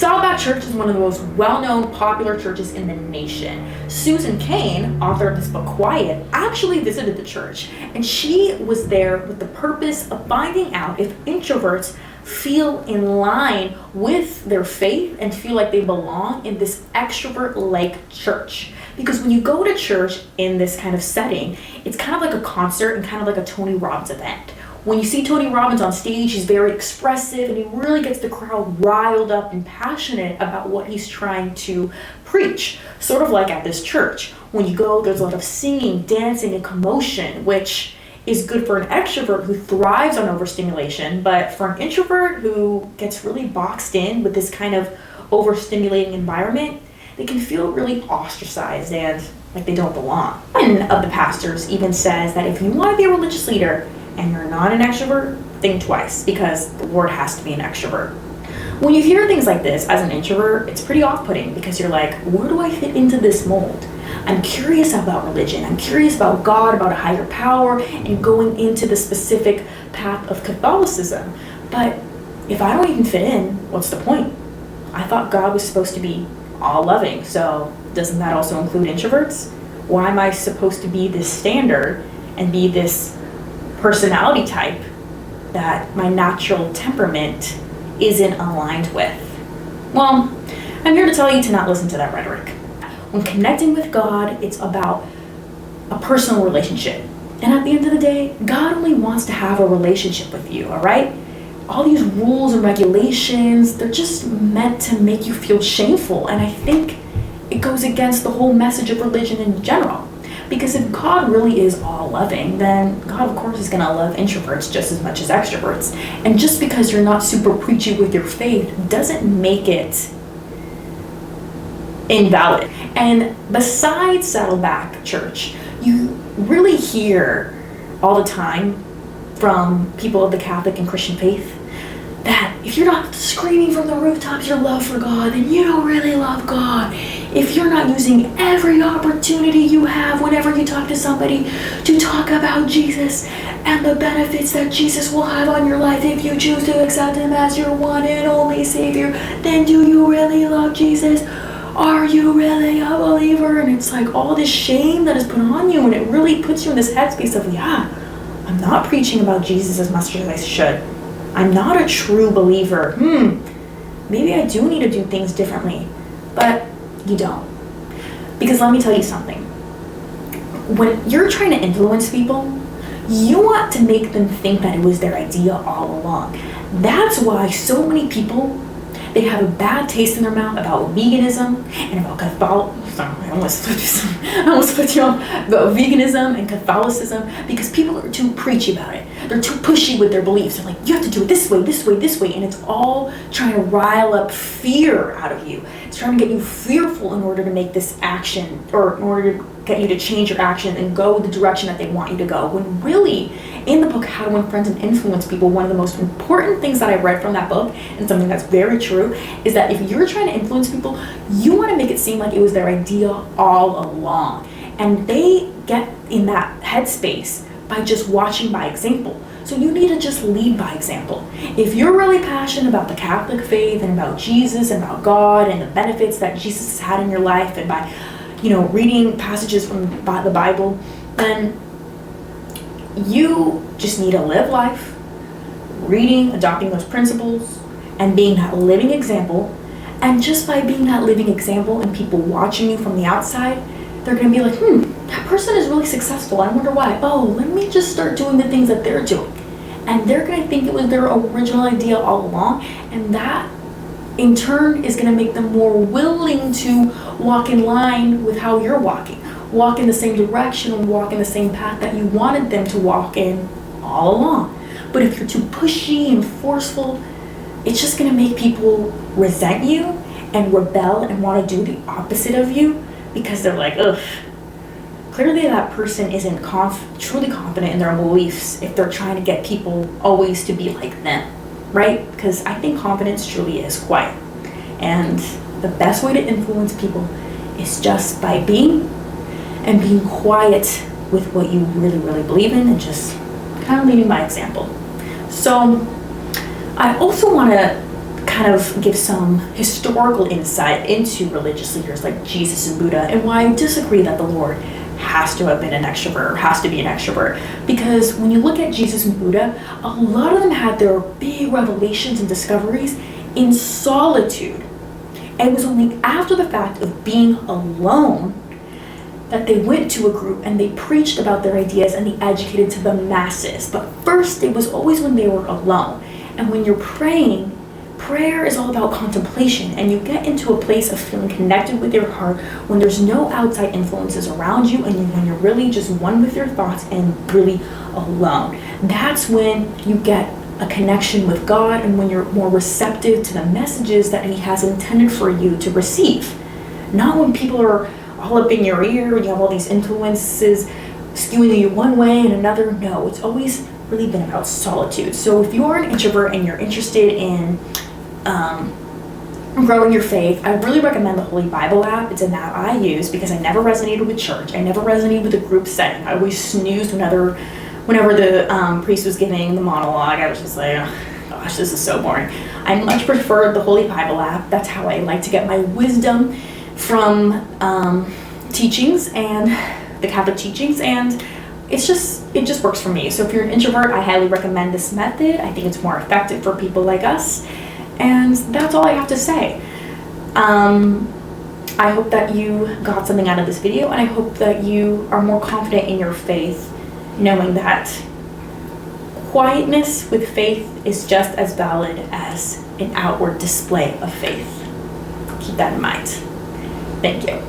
Saddleback Church is one of the most well-known, popular churches in the nation. Susan Cain, author of this book, Quiet, actually visited the church, and she was there with the purpose of finding out if introverts feel in line with their faith and feel like they belong in this extrovert-like church. Because when you go to church in this kind of setting, it's kind of like a concert and kind of like a Tony Robbins event. When you see Tony Robbins on stage, he's very expressive and he really gets the crowd riled up and passionate about what he's trying to preach. Sort of like at this church. When you go, there's a lot of singing, dancing, and commotion, which is good for an extrovert who thrives on overstimulation, but for an introvert who gets really boxed in with this kind of overstimulating environment, they can feel really ostracized and like they don't belong. One of the pastors even says that if you want to be a religious leader and you're not an extrovert, think twice, because the word has to be an extrovert. When you hear things like this as an introvert, it's pretty off-putting because you're like, where do I fit into this mold? I'm curious about religion, I'm curious about God, about a higher power, and going into the specific path of Catholicism. But if I don't even fit in, what's the point? I thought God was supposed to be all loving, so doesn't that also include introverts? Why am I supposed to be this standard and be this personality type that my natural temperament isn't aligned with? Well, I'm here to tell you to not listen to that rhetoric. When connecting with God, it's about a personal relationship. And at the end of the day, God only wants to have a relationship with you, all right? All these rules and regulations, they're just meant to make you feel shameful. And I think it goes against the whole message of religion in general. Because if God really is all loving, then God, of course, is going to love introverts just as much as extroverts. And just because you're not super preachy with your faith doesn't make it invalid. And besides Saddleback Church, you really hear all the time from people of the Catholic and Christian faith that if you're not screaming from the rooftops your love for God, then you don't really love God. If you're not using every opportunity you have whenever you talk to somebody to talk about Jesus and the benefits that Jesus will have on your life if you choose to accept him as your one and only Savior, then do you really love Jesus? Are you really a believer? And it's like all this shame that is put on you, and it really puts you in this headspace of, yeah, I'm not preaching about Jesus as much as I should. I'm not a true believer. Maybe I do need to do things differently. But you don't. Because let me tell you something. When you're trying to influence people, you want to make them think that it was their idea all along. That's why so many people, they have a bad taste in their mouth about veganism and about Catholicism. I almost put you on about veganism and Catholicism, because people are too preachy about it. They're too pushy with their beliefs. They're like, you have to do it this way, this way, this way. And it's all trying to rile up fear out of you. It's trying to get you fearful in order to make this action, or in order to get you to change your action and go the direction that they want you to go. When really, in the book, How to Win Friends and Influence People, one of the most important things that I read from that book, and something that's very true, is that if you're trying to influence people, you want to make it seem like it was their idea all along. And they get in that headspace by just watching by example. So you need to just lead by example. If you're really passionate about the Catholic faith and about Jesus and about God and the benefits that Jesus has had in your life, and by, reading passages from the Bible, then you just need to live life, reading, adopting those principles, and being that living example. And just by being that living example and people watching you from the outside, they're going to be like, that person is really successful. I wonder why. Oh, let me just start doing the things that they're doing. And they're going to think it was their original idea all along. And that, in turn, is going to make them more willing to walk in line with how you're walking. Walk in the same direction and walk in the same path that you wanted them to walk in all along. But if you're too pushy and forceful, it's just going to make people resent you and rebel and want to do the opposite of you, because they're like, ugh, clearly that person isn't truly confident in their beliefs if they're trying to get people always to be like them, right? Because I think confidence truly is quiet. And the best way to influence people is just by being quiet with what you really, really believe in, and just kind of leading by example. So I also want to kind of give some historical insight into religious leaders like Jesus and Buddha, and why I disagree that the Lord has to have been an extrovert, or has to be an extrovert. Because when you look at Jesus and Buddha, a lot of them had their big revelations and discoveries in solitude. And it was only after the fact of being alone that they went to a group and they preached about their ideas and they educated to the masses. But first, it was always when they were alone. And when you're praying, prayer is all about contemplation, and you get into a place of feeling connected with your heart when there's no outside influences around you, and when you're really just one with your thoughts and really alone. That's when you get a connection with God, and when you're more receptive to the messages that He has intended for you to receive. Not when people are all up in your ear and you have all these influences skewing you one way and another. No, it's always really been about solitude. So if you're an introvert and you're interested in growing your faith, I really recommend the Holy Bible app. It's an app I use because I never resonated with church. I never resonated with a group setting. I always snoozed whenever the priest was giving the monologue. I was just like, oh, gosh, this is so boring. I much prefer the Holy Bible app. That's how I like to get my wisdom from teachings and the Catholic teachings, and it just works for me. So if you're an introvert, I highly recommend this method. I think it's more effective for people like us. And that's all I have to say. I hope that you got something out of this video, and I hope that you are more confident in your faith, knowing that quietness with faith is just as valid as an outward display of faith. Keep that in mind. Thank you.